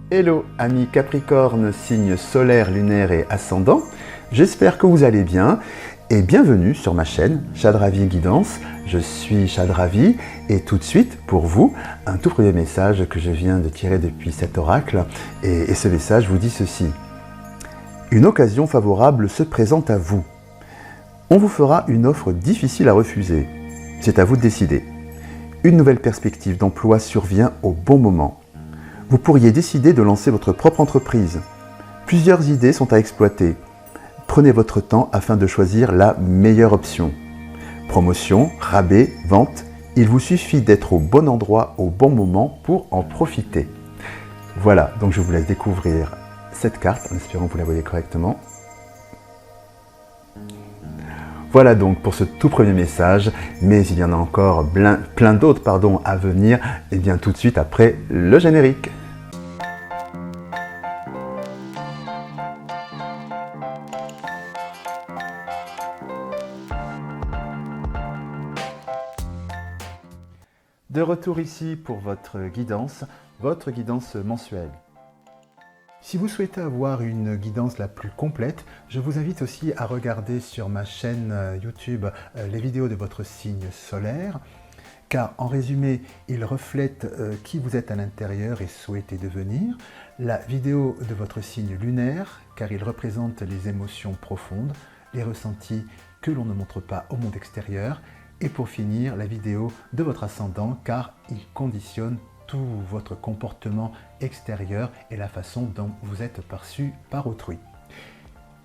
Hello amis Capricorne, signe solaire, lunaire et ascendant, j'espère que vous allez bien et bienvenue sur ma chaîne Chad Ravi Guidance. Je suis Chad Ravi et tout de suite pour vous, un tout premier message que je viens de tirer depuis cet oracle et ce message vous dit ceci. Une occasion favorable se présente à vous. On vous fera une offre difficile à refuser. C'est à vous de décider. Une nouvelle perspective d'emploi survient au bon moment. Vous pourriez décider de lancer votre propre entreprise. Plusieurs idées sont à exploiter. Prenez votre temps afin de choisir la meilleure option. Promotion, rabais, vente, il vous suffit d'être au bon endroit au bon moment pour en profiter. Voilà, donc je vous laisse découvrir cette carte, en espérant que vous la voyez correctement. Voilà donc pour ce tout premier message, mais il y en a encore plein d'autres à venir, et bien tout de suite après le générique. De retour ici pour votre guidance mensuelle. Si vous souhaitez avoir une guidance la plus complète, je vous invite aussi à regarder sur ma chaîne YouTube les vidéos de votre signe solaire, car en résumé, ils reflètent qui vous êtes à l'intérieur et souhaitez devenir. La vidéo de votre signe lunaire, car il représente les émotions profondes, les ressentis que l'on ne montre pas au monde extérieur. Et pour finir, la vidéo de votre ascendant, car il conditionne tout votre comportement extérieur et la façon dont vous êtes perçu par autrui.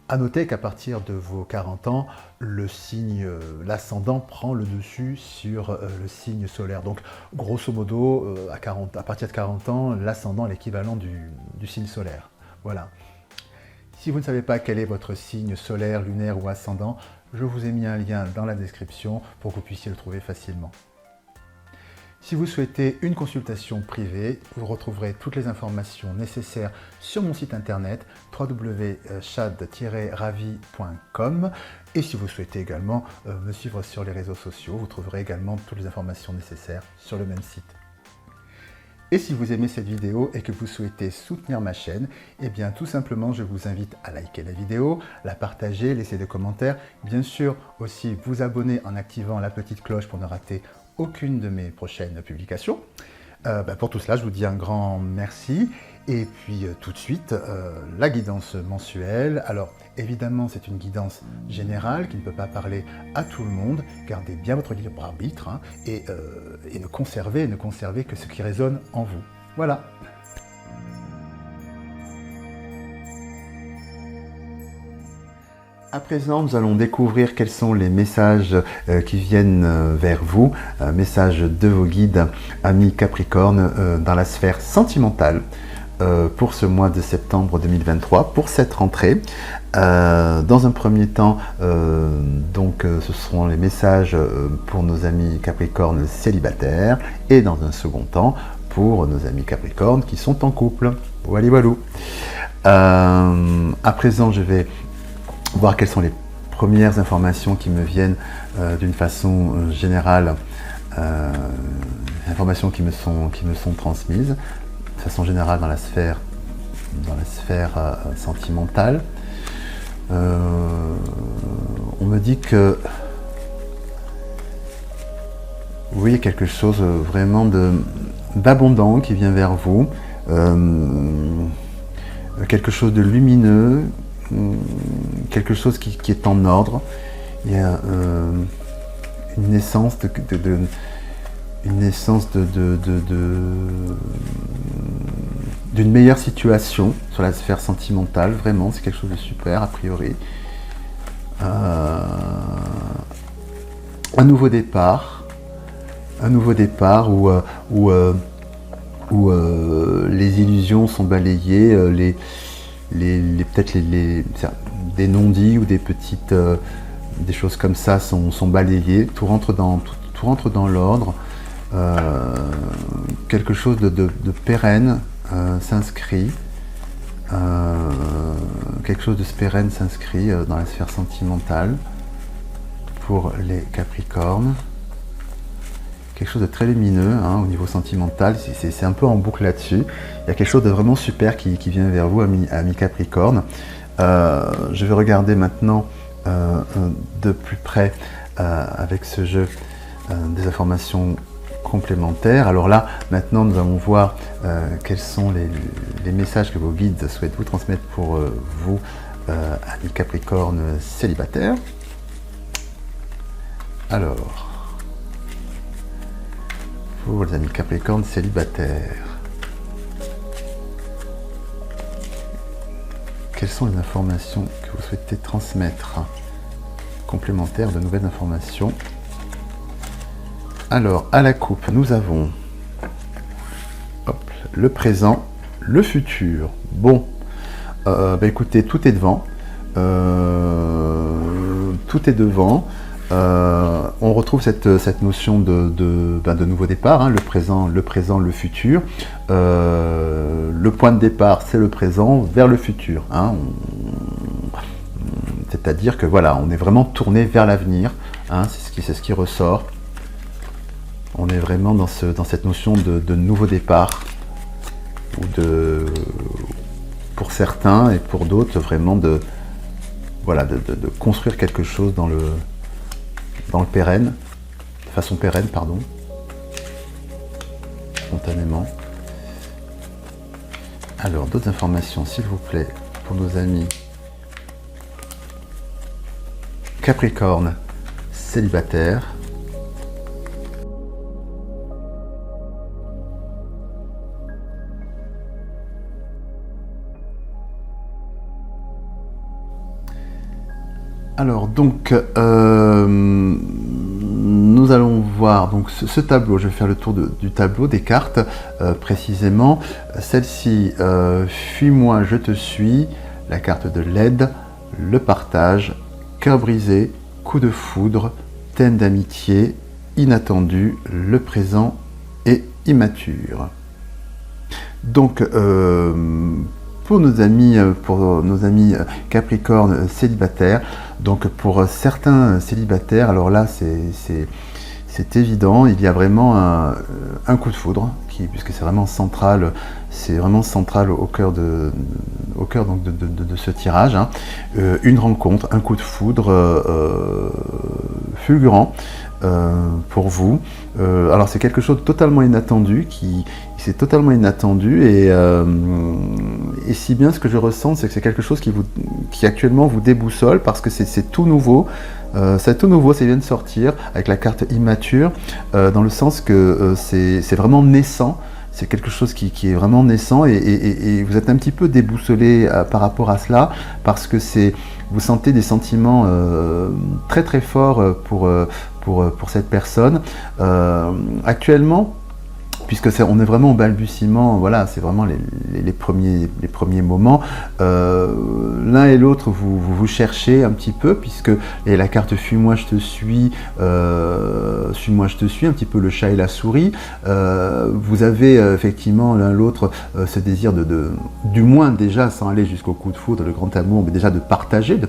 A noter qu'à partir de vos 40 ans, le signe, l'ascendant prend le dessus sur le signe solaire. Donc grosso modo, à partir de 40 ans, l'ascendant est l'équivalent du signe solaire. Voilà. Si vous ne savez pas quel est votre signe solaire, lunaire ou ascendant, je vous ai mis un lien dans la description pour que vous puissiez le trouver facilement. Si vous souhaitez une consultation privée, vous retrouverez toutes les informations nécessaires sur mon site internet www.chad-ravi.com. Et si vous souhaitez également me suivre sur les réseaux sociaux, vous trouverez également toutes les informations nécessaires sur le même site. Et si vous aimez cette vidéo et que vous souhaitez soutenir ma chaîne, eh bien tout simplement je vous invite à liker la vidéo, la partager, laisser des commentaires, bien sûr aussi vous abonner en activant la petite cloche pour ne rater aucune de mes prochaines publications. Pour tout cela, je vous dis un grand merci. Et puis tout de suite, la guidance mensuelle. Alors évidemment, c'est une guidance générale qui ne peut pas parler à tout le monde. Gardez bien votre libre arbitre et ne conservez que ce qui résonne en vous. Voilà. À présent, nous allons découvrir quels sont les messages qui viennent vers vous, messages de vos guides, amis Capricorne, dans la sphère sentimentale pour ce mois de septembre 2023, pour cette rentrée. Dans un premier temps, ce seront les messages pour nos amis Capricorne célibataires et dans un second temps, pour nos amis Capricorne qui sont en couple. Voilà, voilà. À présent, je vais voir quelles sont les premières informations qui me viennent d'une façon générale, informations qui me sont transmises de façon générale dans la sphère sentimentale. On me dit que oui, il y a quelque chose vraiment d'abondant qui vient vers vous, quelque chose de lumineux, quelque chose qui est en ordre. Il y a une naissance d'une meilleure situation sur la sphère sentimentale. Vraiment, c'est quelque chose de super a priori. Un nouveau départ où les illusions sont balayées, peut-être des non-dits ou des petites des choses comme ça sont balayées, tout rentre dans l'ordre, quelque chose de pérenne s'inscrit, dans la sphère sentimentale pour les Capricornes. quelque chose de très lumineux hein, au niveau sentimental, c'est un peu en boucle là-dessus. Il y a quelque chose de vraiment super qui vient vers vous, ami Capricorne. Je vais regarder maintenant de plus près avec ce jeu des informations complémentaires. Alors là, maintenant, nous allons voir quels sont les messages que vos guides souhaitent vous transmettre pour vous, amis Capricorne célibataires. Alors, pour les amis Capricorne célibataires, quelles sont les informations que vous souhaitez transmettre? Complémentaires, de nouvelles informations. Alors, à la coupe, nous avons le présent, le futur. Bon, écoutez, tout est devant. Tout est devant. On retrouve cette notion de nouveau départ, hein, le présent, le futur. Le point de départ, c'est le présent vers le futur. Hein, c'est-à-dire que voilà, on est vraiment tourné vers l'avenir. Hein, c'est ce qui ressort. On est vraiment dans cette notion de nouveau départ, ou pour certains et pour d'autres, vraiment de construire quelque chose dans le pérenne, de façon pérenne, pardon, spontanément. Alors, d'autres informations, s'il vous plaît, pour nos amis Capricorne célibataires. Alors donc, nous allons voir donc ce tableau. Je vais faire le tour du tableau, des cartes précisément. Celle-ci, Fuis-moi, je te suis, la carte de l'aide, le partage, cœur brisé, coup de foudre, thème d'amitié, inattendu, le présent et immature. Donc, pour nos amis Capricorne célibataires, donc pour certains célibataires, alors là c'est évident, il y a vraiment un coup de foudre, puisque c'est vraiment central au cœur de ce tirage, hein. Une rencontre, un coup de foudre fulgurant pour vous. Alors c'est quelque chose de totalement inattendu, c'est totalement inattendu, et si bien ce que je ressens, c'est que c'est quelque chose qui actuellement vous déboussole, parce que c'est tout nouveau. C'est tout nouveau, ça vient de sortir avec la carte immature, dans le sens que c'est vraiment naissant. C'est quelque chose qui est vraiment naissant, et vous êtes un petit peu déboussolé par rapport à cela, parce que vous sentez des sentiments très très forts pour cette personne. Actuellement, puisque on est vraiment au balbutiement, voilà, c'est vraiment les premiers moments. L'un et l'autre, vous cherchez un petit peu, puisque la carte Fuis-moi, je te suis, Suis-moi, je te suis, un petit peu le chat et la souris. Vous avez effectivement l'un l'autre ce désir du moins déjà, sans aller jusqu'au coup de foudre, le grand amour, mais déjà de partager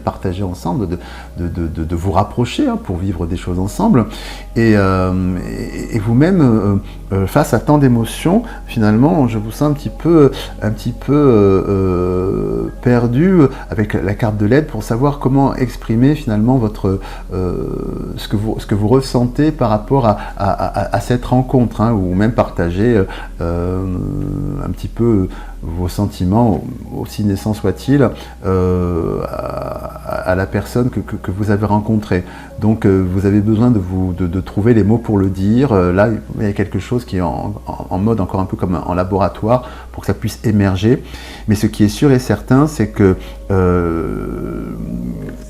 ensemble, de vous rapprocher, hein, pour vivre des choses ensemble. Et vous-même, face à tant d'émotions, finalement, je vous sens un petit peu perdu avec la carte de l'aide, pour savoir comment exprimer finalement ce que vous ressentez par rapport à cette rencontre, hein, ou même partager un petit peu vos sentiments, aussi naissants soient-ils, à la personne que vous avez rencontrée. Donc vous avez besoin de trouver les mots pour le dire. Là, il y a quelque chose qui est en mode encore un peu comme en laboratoire, pour que ça puisse émerger. Mais ce qui est sûr et certain, c'est que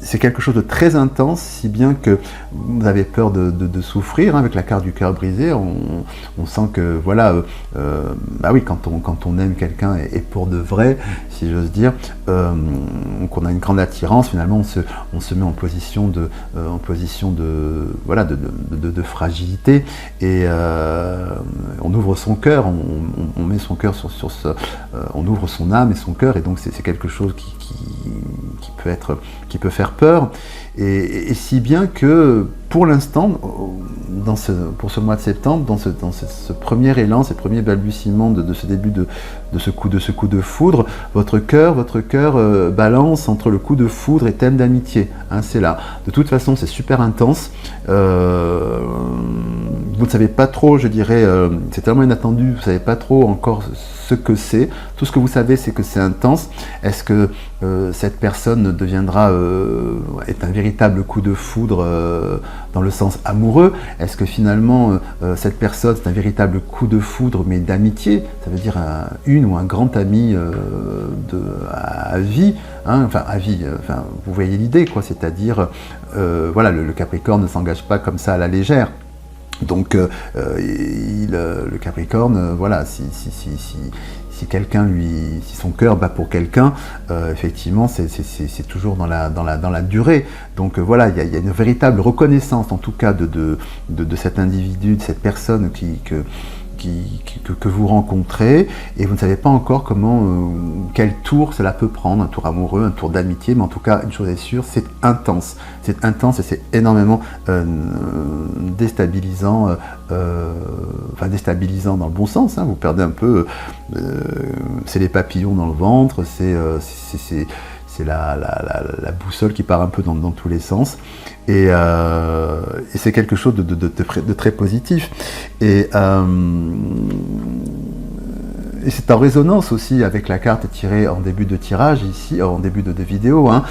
c'est quelque chose de très intense, si bien que vous avez peur de souffrir, hein, avec la carte du cœur brisé. On sent que, voilà, bah oui, quand on aime quelqu'un, et pour de vrai, si j'ose dire, qu'on a une grande attirance, finalement, on se met en position de fragilité, et on ouvre son cœur, on met son cœur on ouvre son âme et son cœur, et donc c'est quelque chose qui peut faire peur. Et si bien que pour l'instant, pour ce mois de septembre, dans ce premier élan, ces premiers balbutiements de ce début de ce coup de foudre, votre cœur balance entre le coup de foudre et thème d'amitié. Hein, c'est là. De toute façon, c'est super intense. Vous ne savez pas trop, je dirais, c'est tellement inattendu, vous ne savez pas trop encore ce que c'est. Tout ce que vous savez, c'est que c'est intense. Est-ce que cette personne deviendra est un véritable coup de foudre dans le sens amoureux? Est-ce que finalement cette personne c'est un véritable coup de foudre mais d'amitié? Ça veut dire une ou un grand ami à vie, hein, enfin à vie, enfin, vous voyez l'idée quoi, c'est-à-dire voilà, le Capricorne ne s'engage pas comme ça à la légère. Donc le Capricorne, voilà, si quelqu'un si son cœur bat pour quelqu'un, effectivement, c'est toujours dans la durée. Donc voilà, il y a une véritable reconnaissance, en tout cas, de cet individu, de cette personne que vous rencontrez, et vous ne savez pas encore quel tour cela peut prendre, un tour amoureux, un tour d'amitié, mais en tout cas, une chose est sûre, c'est intense et c'est énormément déstabilisant, enfin déstabilisant dans le bon sens, hein, vous perdez un peu, c'est les papillons dans le ventre, c'est la boussole qui part un peu dans tous les sens, et c'est quelque chose de très positif. Et c'est en résonance aussi avec la carte tirée en début de tirage, ici, en début de vidéo, hein,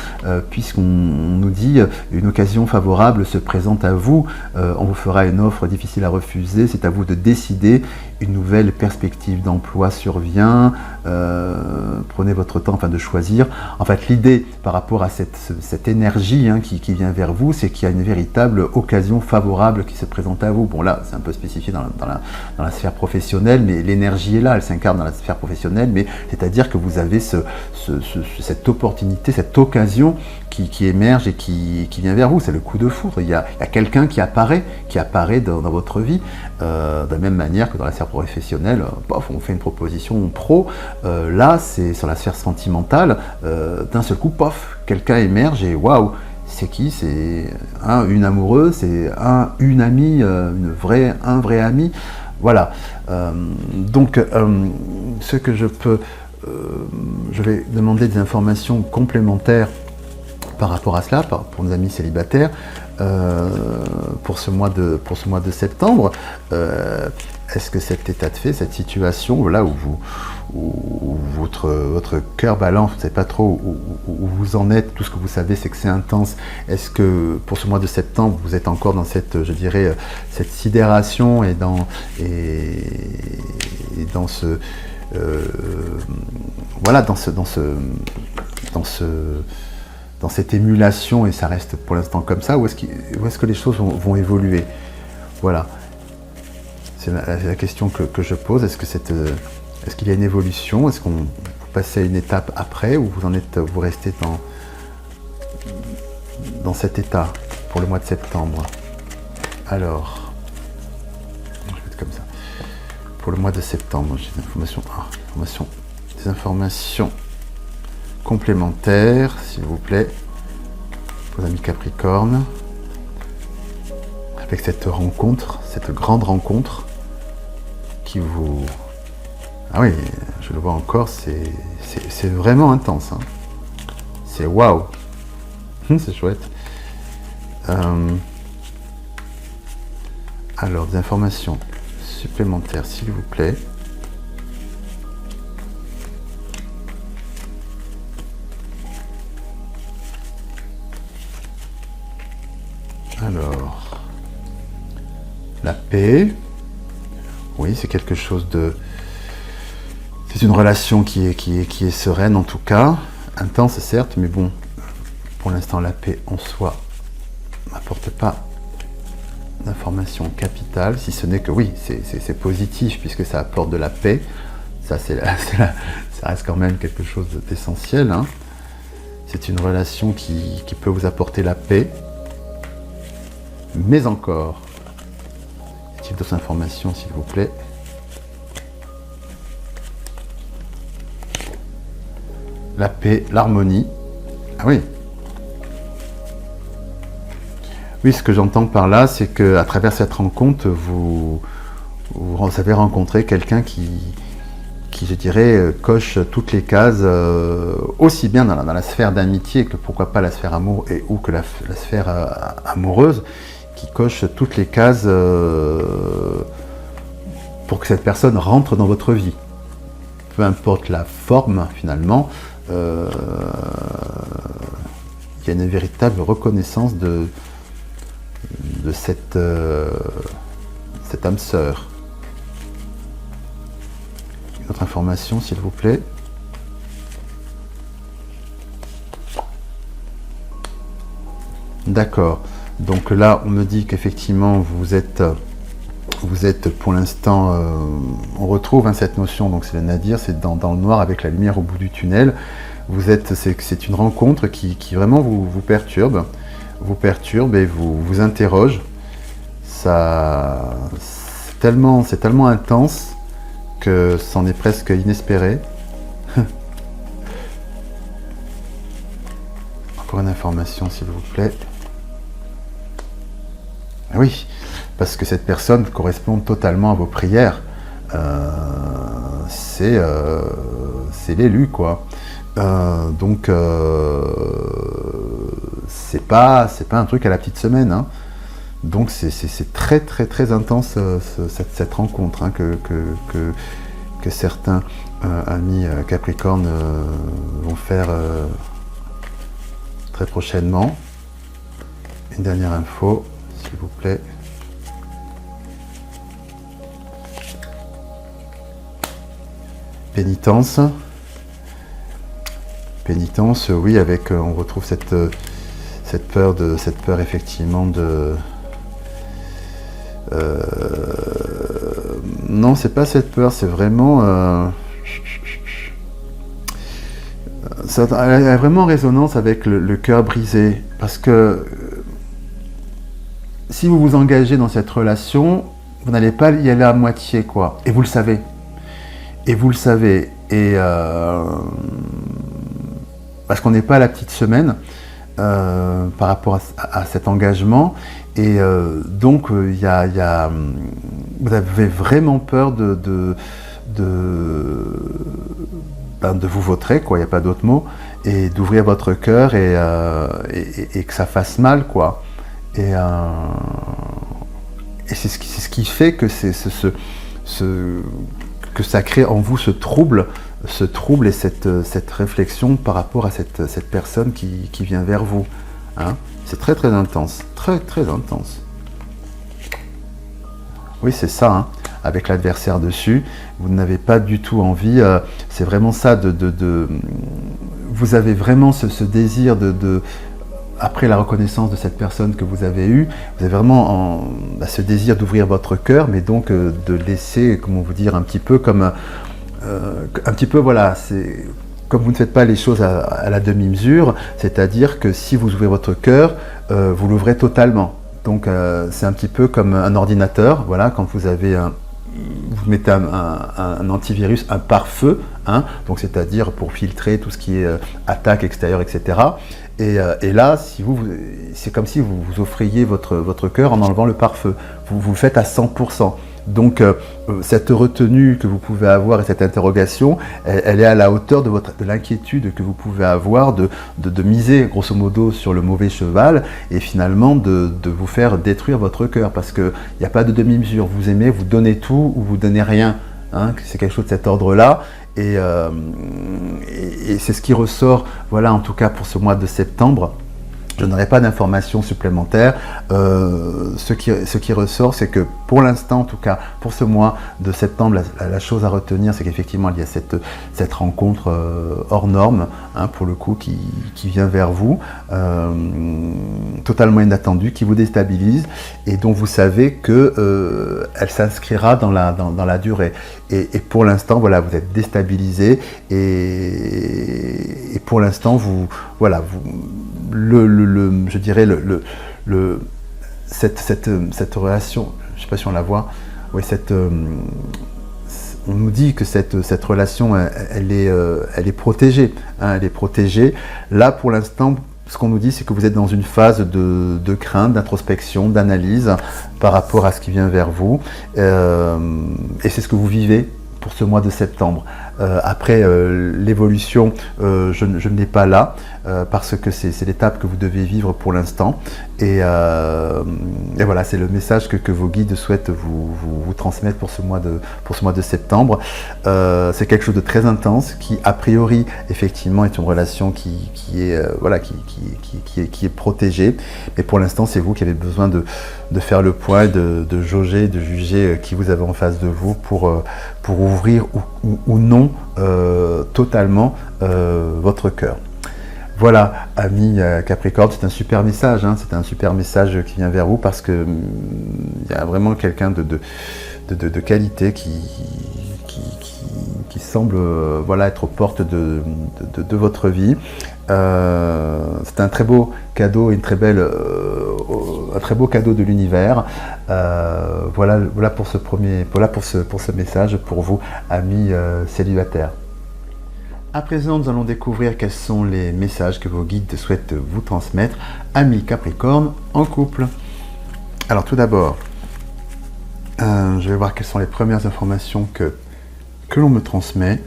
puisqu'on nous dit une occasion favorable se présente à vous, on vous fera une offre difficile à refuser, c'est à vous de décider, une nouvelle perspective d'emploi survient, prenez votre temps afin de choisir. En fait, l'idée par rapport à cette énergie hein, qui vient vers vous, c'est qu'il y a une véritable occasion favorable qui se présente à vous. Bon là, c'est un peu spécifié dans la sphère professionnelle, mais l'énergie est là, elle s'incarne dans la sphère professionnelle, mais c'est-à-dire que vous avez cette opportunité, cette occasion qui émerge et qui vient vers vous, c'est le coup de foudre. Il y a quelqu'un qui apparaît dans votre vie, de la même manière que dans la sphère professionnelle, on fait une proposition pro, là c'est sur la sphère sentimentale, d'un seul coup, pof, quelqu'un émerge et waouh, c'est qui? C'est une amoureuse, c'est une amie, un vrai ami, voilà. Donc, ce que je vais demander des informations complémentaires par rapport à cela, pour nos amis célibataires, pour ce mois de septembre. Est-ce que cet état de fait, cette situation, là où votre cœur balance, vous ne savez pas trop où vous en êtes, tout ce que vous savez c'est que c'est intense, est-ce que pour ce mois de septembre, vous êtes encore dans cette, je dirais, cette sidération et dans ce... voilà, dans cette émulation, et ça reste pour l'instant comme ça, ou est-ce que les choses vont évoluer? Voilà. C'est la question que je pose. Est-ce qu'il y a une évolution? Est-ce qu'on passe à une étape après, ou vous restez dans cet état pour le mois de septembre? Alors, je vais être comme ça. Pour le mois de septembre, j'ai des informations complémentaires, s'il vous plaît, pour les amis Capricorne, avec cette grande rencontre qui vous... Ah oui, je le vois encore, c'est vraiment intense, hein. C'est waouh. C'est chouette. Alors, des informations supplémentaires, s'il vous plaît. Alors, la paix, oui, c'est quelque chose de... C'est une relation qui est sereine en tout cas, intense certes, mais bon, pour l'instant la paix en soi n'apporte pas d'information capitale, si ce n'est que oui, c'est positif puisque ça apporte de la paix, ça reste quand même quelque chose d'essentiel, hein. C'est une relation qui peut vous apporter la paix, mais encore, y a-t-il d'autres informations s'il vous plaît? La paix, l'harmonie, Ah oui. Oui, ce que j'entends par là, c'est qu'à travers cette rencontre, vous avez rencontré quelqu'un qui, je dirais, coche toutes les cases, aussi bien dans la sphère d'amitié que pourquoi pas la sphère amour ou que la sphère amoureuse, qui coche toutes les cases pour que cette personne rentre dans votre vie. Peu importe la forme, finalement, il y a une véritable reconnaissance de cette âme sœur. Une autre information, s'il vous plaît. D'accord. Donc là, on me dit qu'effectivement, vous êtes pour l'instant, on retrouve cette notion, donc c'est le nadir, c'est dans le noir avec la lumière au bout du tunnel. C'est une rencontre qui vraiment vous perturbe, et vous interroge. C'est tellement intense que c'en est presque inespéré. Encore une information, s'il vous plaît. Oui, parce que cette personne correspond totalement à vos prières. C'est l'élu, quoi. Donc, c'est pas un truc à la petite semaine, hein. Donc, c'est très, très, très intense cette rencontre, hein, que certains amis Capricorne vont faire très prochainement. Une dernière info, s'il vous plaît. Pénitence. Pénitence, oui, avec on retrouve cette peur effectivement de. Non, c'est pas cette peur, c'est vraiment. Ça a vraiment résonance avec le cœur brisé, parce que si vous vous engagez dans cette relation, vous n'allez pas y aller à moitié, quoi. Et vous le savez. Et parce qu'on n'est pas à la petite semaine par rapport à cet engagement. Et donc, vous avez vraiment peur de vous vautrer, quoi. Il n'y a pas d'autre mot. Et d'ouvrir votre cœur et que ça fasse mal, quoi. Et c'est ce qui fait que que ça crée en vous ce trouble et cette réflexion par rapport à cette personne qui vient vers vous, hein. C'est très très intense, très très intense. Oui, c'est ça, hein. Avec l'adversaire dessus, vous n'avez pas du tout envie, c'est vraiment ça, vous avez vraiment ce désir après la reconnaissance de cette personne que vous avez eue, vous avez vraiment ce désir d'ouvrir votre cœur, mais donc de laisser, comment vous dire, un petit peu, voilà, c'est comme vous ne faites pas les choses à la demi-mesure, c'est-à-dire que si vous ouvrez votre cœur, vous l'ouvrez totalement. Donc c'est un petit peu comme un ordinateur, voilà, quand vous mettez un antivirus, un pare-feu, hein, donc c'est-à-dire pour filtrer tout ce qui est attaque extérieure, etc. Et là, c'est comme si vous offriez votre cœur en enlevant le pare-feu. Vous le faites à 100%. Donc, cette retenue que vous pouvez avoir et cette interrogation, elle est à la hauteur de l'inquiétude que vous pouvez avoir de miser, grosso modo, sur le mauvais cheval et finalement de vous faire détruire votre cœur. Parce qu'il n'y a pas de demi-mesure. Vous aimez, vous donnez tout ou vous donnez rien, hein. C'est quelque chose de cet ordre-là. Et c'est ce qui ressort, voilà, en tout cas pour ce mois de septembre. Je n'aurai pas d'informations supplémentaires. Ce qui ressort, c'est que pour l'instant, en tout cas pour ce mois de septembre, la chose à retenir, c'est qu'effectivement il y a cette rencontre hors norme, hein, pour le coup, qui vient vers vous, totalement inattendue, qui vous déstabilise et dont vous savez que elle s'inscrira dans la durée. Et pour l'instant, voilà, vous êtes déstabilisé et pour l'instant, je dirais cette relation, je ne sais pas si on la voit, oui, on nous dit que cette relation, elle est protégée. Hein, elle est protégée. Là, pour l'instant, ce qu'on nous dit, c'est que vous êtes dans une phase de crainte, d'introspection, d'analyse par rapport à ce qui vient vers vous. Et c'est ce que vous vivez pour ce mois de septembre. Après, l'évolution, je ne l'ai pas là, parce que c'est l'étape que vous devez vivre pour l'instant. Et voilà, c'est le message que vos guides souhaitent vous transmettre pour ce mois de septembre. C'est quelque chose de très intense qui, a priori, effectivement, est une relation qui est protégée. Mais pour l'instant, c'est vous qui avez besoin de faire le point, de jauger, de juger qui vous avez en face de vous pour ouvrir ou non totalement votre cœur. Voilà, amis Capricorne, c'est un super message, hein, c'est un super message qui vient vers vous parce que y a vraiment quelqu'un de qualité qui semble voilà, être aux portes de votre vie. C'est un très beau cadeau, un très beau cadeau de l'univers. Voilà pour ce message pour vous, amis célibataires. À présent, nous allons découvrir quels sont les messages que vos guides souhaitent vous transmettre, amis Capricorne en couple. Alors tout d'abord, je vais voir quelles sont les premières informations que l'on me transmet.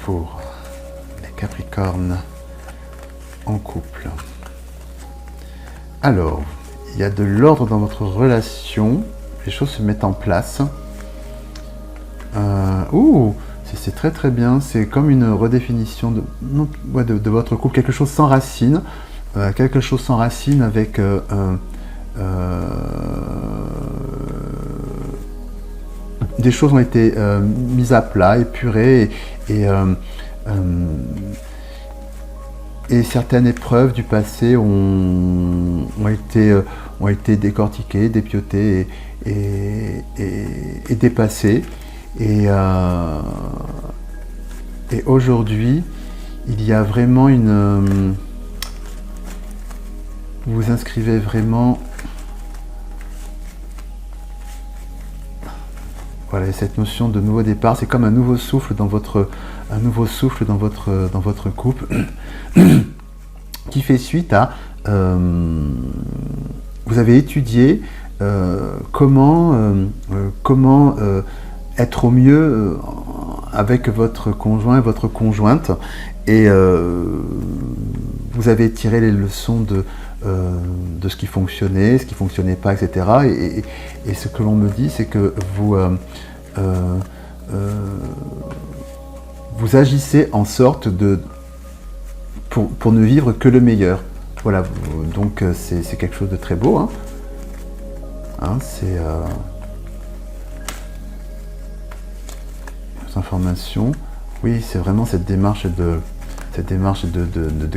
Pour les Capricornes en couple. Alors, il y a de l'ordre dans votre relation. Les choses se mettent en place. C'est très très bien. C'est comme une redéfinition de votre couple. Quelque chose sans racines. Avec des choses ont été mises à plat, épurées et certaines épreuves du passé ont été décortiquées, dépiautées et dépassées. Et aujourd'hui, il y a vraiment vous vous inscrivez vraiment. Voilà, cette notion de nouveau départ, c'est comme un nouveau souffle dans votre couple, qui fait suite à vous avez étudié comment être au mieux avec votre conjoint et votre conjointe, et vous avez tiré les leçons de ce qui fonctionnait, ce qui fonctionnait pas, etc. Et ce que l'on me dit, c'est que vous agissez en sorte pour ne vivre que le meilleur. Voilà, donc c'est quelque chose de très beau. C'est informations. Oui, c'est vraiment cette démarche de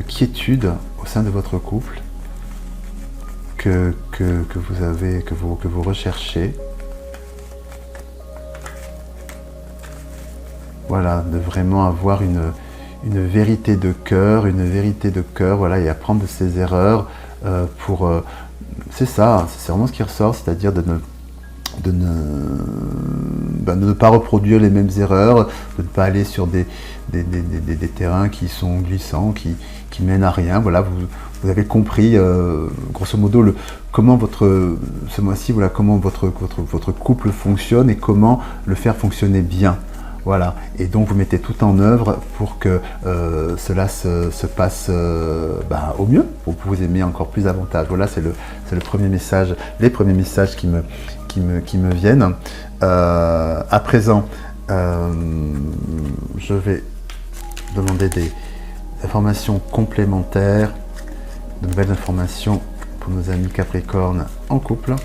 quiétude au sein de votre couple que vous recherchez. Voilà, de vraiment avoir une vérité de cœur, voilà, et apprendre de ses erreurs c'est ça, c'est vraiment ce qui ressort, c'est-à-dire de ne pas reproduire les mêmes erreurs, de ne pas aller sur des terrains qui sont glissants, qui mènent à rien. Voilà, vous avez compris grosso modo comment ce mois-ci, voilà, comment votre couple fonctionne et comment le faire fonctionner bien. Voilà, et donc vous mettez tout en œuvre pour que cela se passe au mieux, pour que vous aimer encore plus davantage. Voilà, c'est le premier message, les premiers messages qui me viennent. À présent, je vais demander des informations complémentaires, de nouvelles informations pour nos amis Capricorne en couple.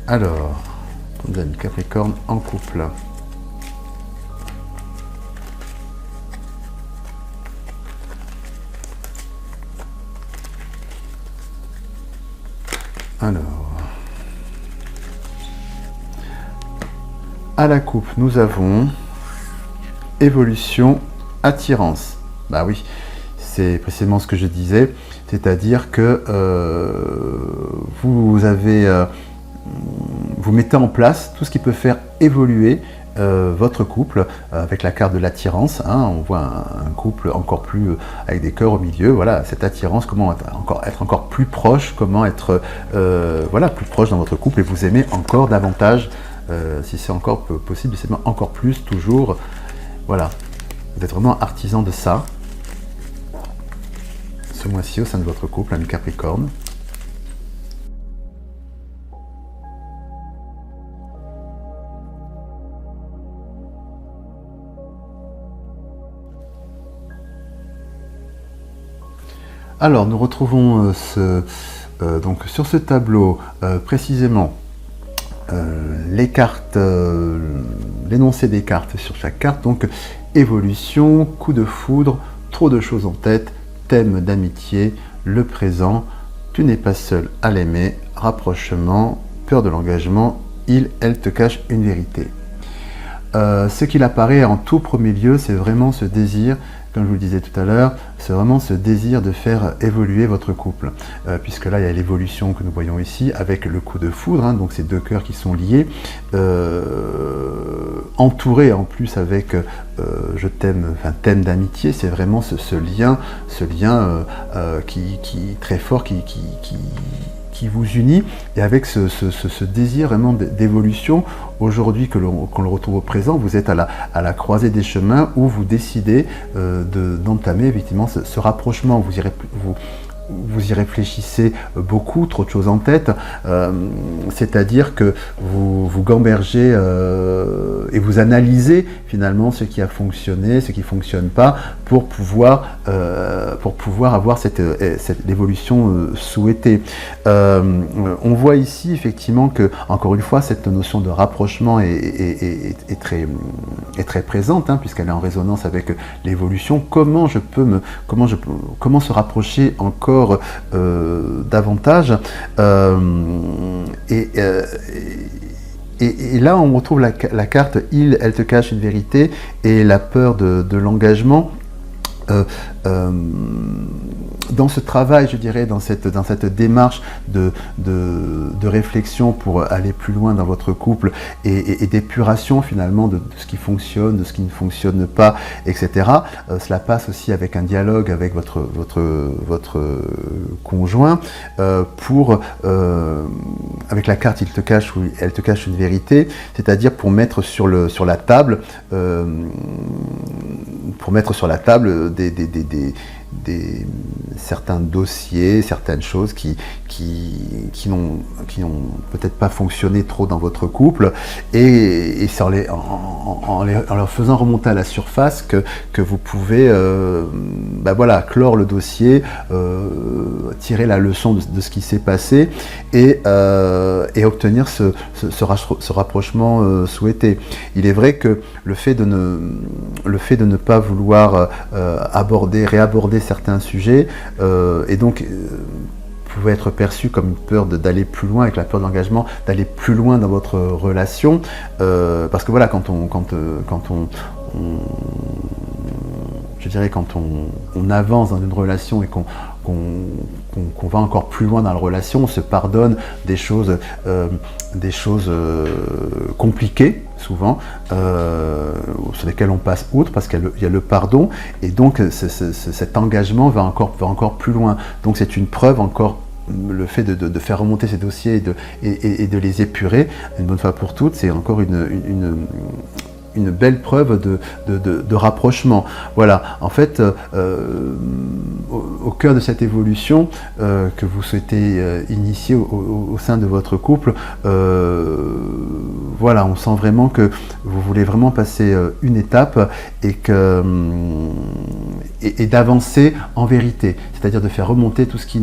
Alors, pour nos amis Capricorne en couple. Alors, à la coupe, nous avons évolution, attirance. Bah oui, c'est précisément ce que je disais, c'est-à-dire que vous mettez en place tout ce qui peut faire évoluer votre couple avec la carte de l'attirance. On voit un couple encore plus avec des cœurs au milieu. Voilà, cette attirance, comment être encore plus proche, comment être voilà, plus proche dans votre couple et vous aimer encore davantage, si c'est encore possible, s'aimer encore plus, toujours. Voilà, vous êtes vraiment artisan de ça. Ce mois-ci au sein de votre couple, ami Capricorne. Alors, nous retrouvons donc sur ce tableau précisément les cartes, l'énoncé des cartes sur chaque carte. Donc, évolution, coup de foudre, trop de choses en tête, thème d'amitié, le présent, tu n'es pas seul à l'aimer, rapprochement, peur de l'engagement, elle te cache une vérité. Ce qu'il apparaît en tout premier lieu, c'est vraiment ce désir, comme je vous le disais tout à l'heure, c'est vraiment ce désir de faire évoluer votre couple. Puisque là, il y a l'évolution que nous voyons ici, avec le coup de foudre, donc ces deux cœurs qui sont liés, entourés en plus avec je t'aime, enfin thème d'amitié, c'est vraiment ce lien qui très fort, qui vous unit, et avec ce désir vraiment d'évolution. Aujourd'hui qu'on le retrouve au présent, vous êtes à la croisée des chemins où vous décidez d'entamer effectivement ce rapprochement. Vous y réfléchissez beaucoup, trop de choses en tête, c'est-à-dire que vous gambergez et vous analysez finalement ce qui a fonctionné, ce qui ne fonctionne pas, pour pouvoir avoir cette évolution souhaitée. On voit ici effectivement que, encore une fois, cette notion de rapprochement est très présente, puisqu'elle est en résonance avec l'évolution. Comment se rapprocher encore davantage, et là on retrouve la carte elle te cache une vérité et la peur de l'engagement. Dans ce travail, je dirais, dans cette démarche de réflexion pour aller plus loin dans votre couple et d'épuration finalement de ce qui fonctionne, de ce qui ne fonctionne pas, etc. Cela passe aussi avec un dialogue avec votre conjoint avec la carte elle te cache une vérité, c'est-à-dire pour mettre sur la table certains dossiers, certaines choses qui n'ont peut-être pas fonctionné trop dans votre couple, et c'est en leur faisant remonter à la surface que vous pouvez voilà, clore le dossier, tirer la leçon de ce qui s'est passé et obtenir ce rapprochement souhaité. Il est vrai que le fait de ne pas vouloir réaborder certains sujets, et donc pouvait être perçu comme une peur d'aller plus loin, avec la peur de l'engagement, d'aller plus loin dans votre relation, parce que voilà, quand on avance dans une relation et qu'on va encore plus loin dans la relation, on se pardonne des choses compliquées, souvent, sur lesquelles on passe outre, parce qu'il y a le pardon, et donc cet engagement va encore plus loin. Donc c'est une preuve encore, le fait de faire remonter ces dossiers et de les épurer une bonne fois pour toutes, c'est encore une belle preuve de rapprochement. Voilà, en fait, au cœur de cette évolution que vous souhaitez initier au sein de votre couple, voilà, on sent vraiment que vous voulez vraiment passer une étape et d'avancer en vérité, c'est-à-dire de faire remonter tout ce qui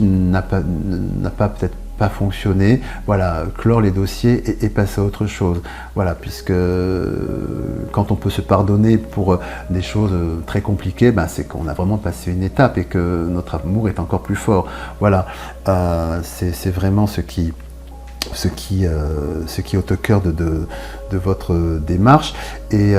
n'a pas peut-être pas fonctionné, voilà, clore les dossiers et passer à autre chose. Voilà, puisque quand on peut se pardonner pour des choses très compliquées, c'est qu'on a vraiment passé une étape et que notre amour est encore plus fort. Voilà, c'est vraiment ce qui ce qui est au cœur de votre démarche. Et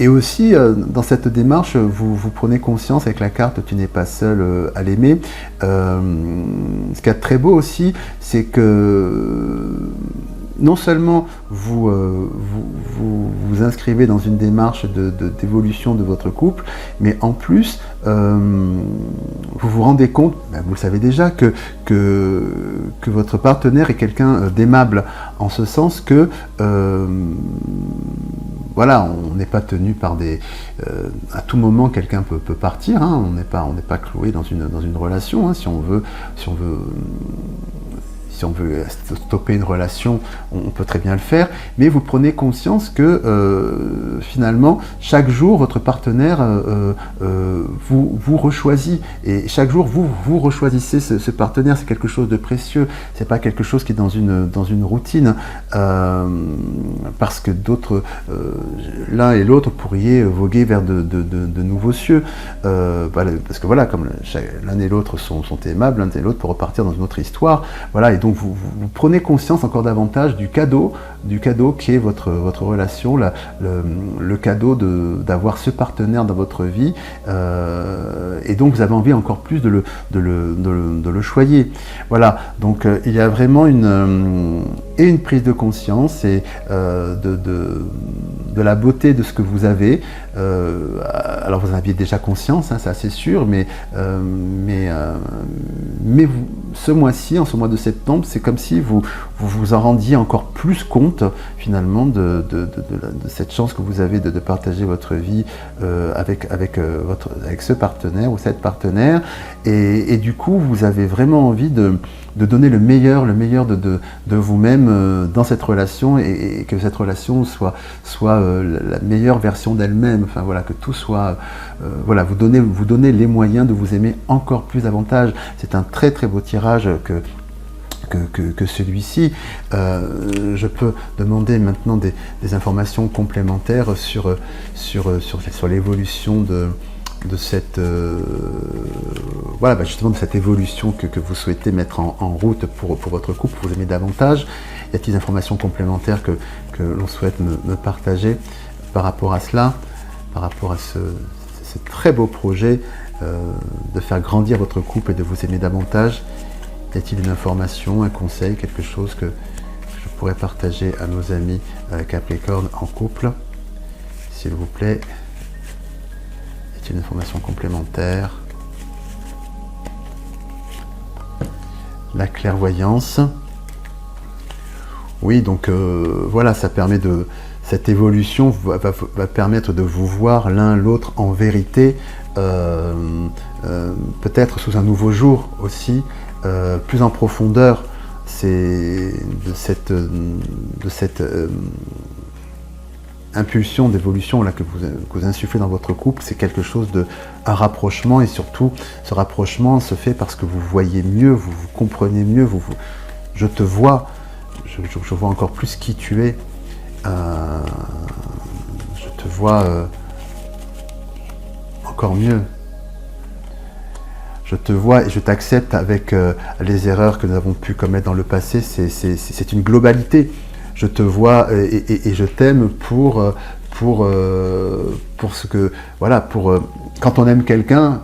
aussi, dans cette démarche, vous prenez conscience avec la carte « Tu n'es pas seul à l'aimer ». Ce qui est très beau aussi, c'est que non seulement vous inscrivez dans une démarche d'évolution de votre couple, mais en plus, vous vous rendez compte, vous le savez déjà, que votre partenaire est quelqu'un d'aimable, en ce sens que voilà, on n'est pas tenu par à tout moment, quelqu'un peut partir, hein, on n'est pas cloué dans une relation, hein, si on veut stopper une relation, on peut très bien le faire, mais vous prenez conscience que finalement, chaque jour, votre partenaire vous rechoisit, et chaque jour, vous rechoisissez ce partenaire. C'est quelque chose de précieux, c'est pas quelque chose qui est dans une routine, parce que d'autres, l'un et l'autre pourriez voguer vers de nouveaux cieux, parce que voilà, comme l'un et l'autre sont aimables, l'un et l'autre pour repartir dans une autre histoire, voilà, et donc vous prenez conscience encore davantage du cadeau qui est votre relation, le cadeau d'avoir ce partenaire dans votre vie, et donc vous avez envie encore plus de le choyer. Voilà, donc il y a vraiment une prise de conscience et de la beauté de ce que vous avez. Alors vous en aviez déjà conscience, hein, c'est assez sûr, mais ce mois-ci, en ce mois de septembre, c'est comme si vous en rendiez encore plus compte finalement de cette chance que vous avez de partager votre vie avec ce partenaire ou cette partenaire, et du coup vous avez vraiment envie de donner le meilleur de vous-même dans cette relation, et que cette relation soit la meilleure version d'elle-même. Enfin voilà, que tout soit voilà, vous donnez les moyens de vous aimer encore plus davantage. C'est un très très beau tirage que celui-ci. Je peux demander maintenant des informations complémentaires sur l'évolution de cette voilà, justement de cette évolution que vous souhaitez mettre en route pour votre couple, pour vous aimer davantage. Y a-t-il des informations complémentaires que l'on souhaite me partager par rapport à cela, par rapport à ce très beau projet de faire grandir votre couple et de vous aimer davantage? Y a-t-il une information, un conseil, quelque chose que je pourrais partager à nos amis Capricorne en couple, s'il vous plaît? Y a-t-il une information complémentaire? La clairvoyance. Oui, donc voilà, ça permet cette évolution va permettre de vous voir l'un l'autre en vérité, peut-être sous un nouveau jour aussi, plus en profondeur. C'est de cette impulsion d'évolution là que vous insufflez dans votre couple, c'est quelque chose un rapprochement, et surtout ce rapprochement se fait parce que vous voyez mieux, vous comprenez mieux, je te vois, je vois encore plus qui tu es, je te vois encore mieux. Je te vois et je t'accepte avec les erreurs que nous avons pu commettre dans le passé. C'est une globalité. Je te vois et je t'aime pour ce que, voilà, quand on aime quelqu'un,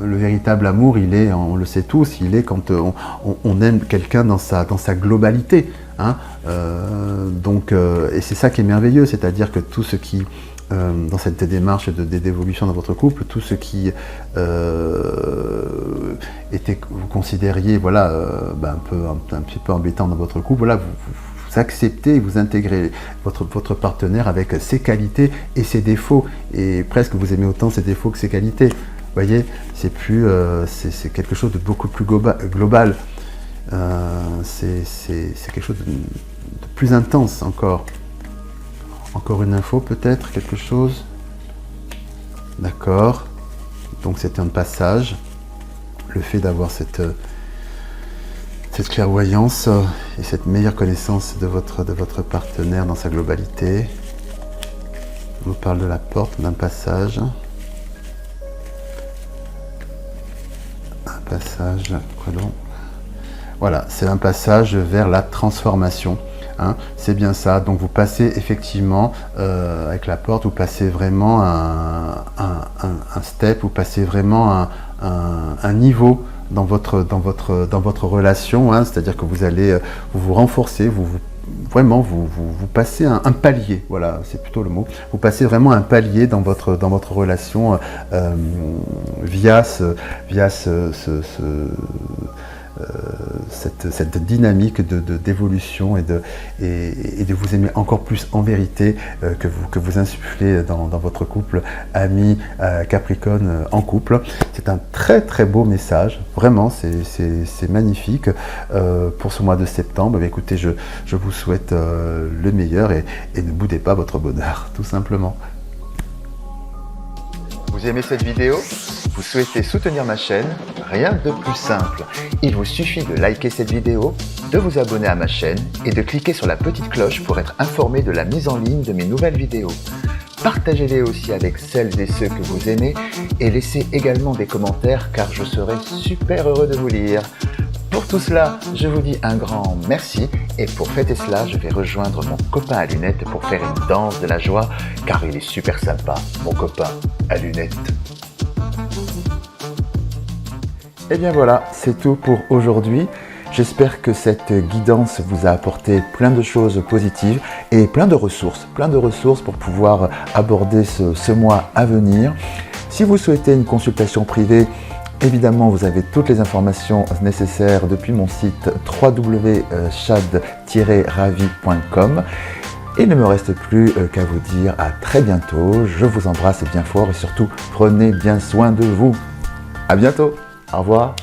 le véritable amour, il est, on le sait tous, il est quand on aime quelqu'un dans sa globalité, hein. Et c'est ça qui est merveilleux, c'est-à-dire que tout ce qui dans cette démarche d'évolution dans votre couple, tout ce qui vous considériez, voilà, un petit peu embêtant dans votre couple, voilà, vous acceptez et vous intégrez votre partenaire avec ses qualités et ses défauts, et presque vous aimez autant ses défauts que ses qualités. Vous voyez, c'est quelque chose de beaucoup plus global. C'est quelque chose de plus intense encore. Encore une info peut-être, quelque chose? D'accord. Donc c'est un passage. Le fait d'avoir cette clairvoyance et cette meilleure connaissance de votre partenaire dans sa globalité. On nous parle de la porte, d'un passage. Un passage, quoi donc? Voilà, c'est un passage vers la transformation. Hein, c'est bien ça. Donc vous passez effectivement avec la porte, vous passez vraiment un step, vous passez vraiment un niveau dans votre relation. Hein, c'est-à-dire que vous allez vous renforcer, vraiment vous passez un palier. Voilà, c'est plutôt le mot. Vous passez vraiment un palier dans votre relation via cette dynamique d'évolution et de vous aimer encore plus en vérité que vous insufflez dans votre couple ami Capricorne en couple. C'est un très très beau message, vraiment c'est magnifique pour ce mois de septembre. Mais écoutez, je vous souhaite le meilleur et ne boudez pas votre bonheur, tout simplement. Vous aimez cette vidéo ? Vous souhaitez soutenir ma chaîne ? Rien de plus simple. Il vous suffit de liker cette vidéo, de vous abonner à ma chaîne et de cliquer sur la petite cloche pour être informé de la mise en ligne de mes nouvelles vidéos. Partagez-les aussi avec celles et ceux que vous aimez et laissez également des commentaires car je serai super heureux de vous lire. Pour tout cela, je vous dis un grand merci et pour fêter cela, je vais rejoindre mon copain à lunettes pour faire une danse de la joie car il est super sympa, mon copain à lunettes. Et bien voilà, c'est tout pour aujourd'hui. J'espère que cette guidance vous a apporté plein de choses positives et plein de ressources pour pouvoir aborder ce mois à venir. Si vous souhaitez une consultation privée, évidemment, vous avez toutes les informations nécessaires depuis mon site www.chad-ravi.com. Il ne me reste plus qu'à vous dire à très bientôt. Je vous embrasse bien fort et surtout, prenez bien soin de vous. À bientôt. Au revoir.